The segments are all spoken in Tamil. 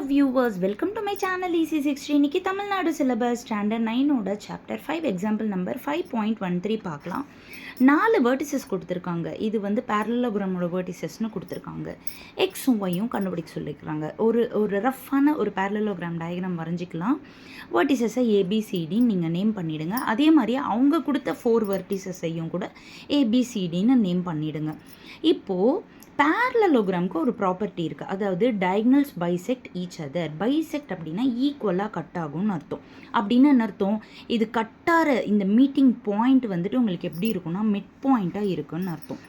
viewers, welcome to my channel EC60. இன்னைக்கு தமிழ்நாடு சிலபஸ் ஸ்டாண்டர்ட் 9ஓட சாப்டர் 5 எக்ஸாம்பிள் நம்பர் 5.13 பார்க்கலாம். 4 வெர்டிசஸ் கொடுத்துருக்காங்க. இது வந்து பேரலோகிராமோட வெர்டிசஸ்னு கொடுத்துருக்காங்க. எக்ஸும் ஒய்யும் கண்டுபிடிக்க சொல்லியிருக்காங்க. ஒரு ரஃப்பான ஒரு பேரலோகிராம் டயக்ராம் வரைஞ்சிக்கலாம். வெர்டிசஸை ஏபிசிடின்னு நீங்கள் நேம் பண்ணிவிடுங்க. அதே மாதிரி அவங்க கொடுத்த 4 வெர்டிசஸையும் கூட ஏபிசிடின்னு நேம் பண்ணிவிடுங்க. இப்போது பேரலோகிராமுக்கு ஒரு ப்ராப்பர்ட்டி இருக்குது. அதாவது diagonals bisect each other. Bisect அப்படின்னா ஈக்குவலாக கட் ஆகும்னு அர்த்தம். அப்படின்னு என்ன அர்த்தம்? இது கட்டார இந்த மீட்டிங் பாயிண்ட் வந்துட்டு உங்களுக்கு எப்படி இருக்குன்னா மிட் பாயிண்ட்டாக இருக்குன்னு அர்த்தம்.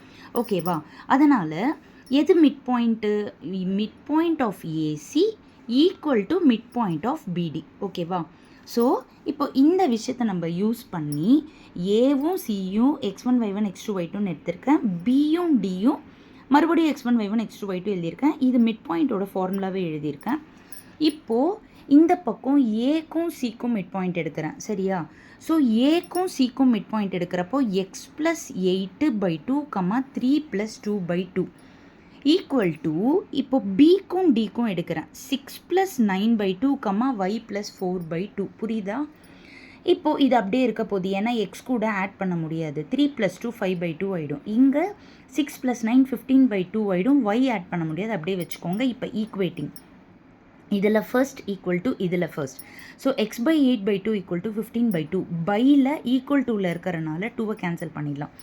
ஓகேவா? அதனால் எது mid point? Mid point of AC equal to mid point of BD. ஓகேவா? ஸோ இப்போ இந்த விஷயத்தை நம்ம யூஸ் பண்ணி ஏவும் சியும் x1 y1 x2 y2ன்னு எடுத்திருக்கேன். பியும் டியும் மறுபடியும் x1 y1 x2 y2 எழுதியிருக்கேன். இது மிட் பாயிண்ட்டோட ஃபார்முலாவே எழுதியிருக்கேன். இப்போது இந்த பக்கம் ஏக்கும் சிக்கும் மிட் பாயிண்ட் எடுக்கிறேன். சரியா? ஸோ ஏக்கும் சிக்கும் மிட் பாயிண்ட் எடுக்கிறப்போ x + 8/2, 3 + 2/2 ஈக்குவல் டு இப்போ பிக்கும் டிக்கும் எடுக்கிறேன். 6 + 9/2, y + 4/2. புரியுதா? இப்போது இது அப்படியே இருக்க போகுது. ஏன்னா எக்ஸ் கூட ஆட் பண்ண முடியாது. 3 + 2 5/2 ஆகிடும். இங்கே 6 + 9 15/2 ஆகிடும். ஒய் ஆட் பண்ண முடியாது. அப்படியே வச்சுக்கோங்க. இப்போ ஈக்குவேட்டிங் இதில் ஃபர்ஸ்ட் ஈக்குவல் டு இதில் ஃபர்ஸ்ட். So x/8/2 = 15/2. பையில் ஈக்குவல் டூவில் இருக்கிறனால 2வை கேன்சல் பண்ணிடலாம்.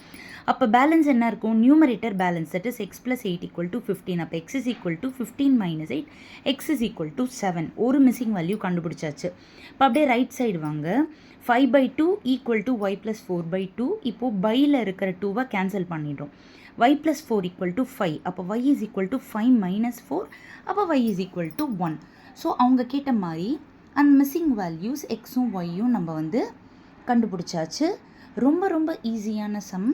அப்போ பேலன்ஸ் என்ன இருக்கும்? Numerator balance, that is x + 8 = 15. அப்போ x = 15 - 8, x = 7. ஒரு மிஸ்ஸிங் வேல்யூ கண்டுபிடிச்சாச்சு. இப்போ அப்படியே ரைட் சைடு வாங்க. 5/2 = y + 4/2. இப்போது பையில் இருக்கிற 2வை கேன்சல் பண்ணிடுறோம். y + 4 = 5. அப்போ y = 5 - 4. அப்போ y = 1. ஸோ அவங்க கேட்ட மாதிரி அந்த மிஸ்ஸிங் வேல்யூஸ் எக்ஸும் ஒய்யும் நம்ம வந்து கண்டுபிடிச்சாச்சு. ரொம்ப ரொம்ப ஈஸியான சம்.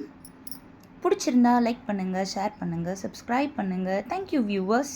பிடிச்சிருந்தா லைக் பண்ணுங்கள், ஷேர் பண்ணுங்கள், சப்ஸ்கிரைப் பண்ணுங்கள். Thank you viewers.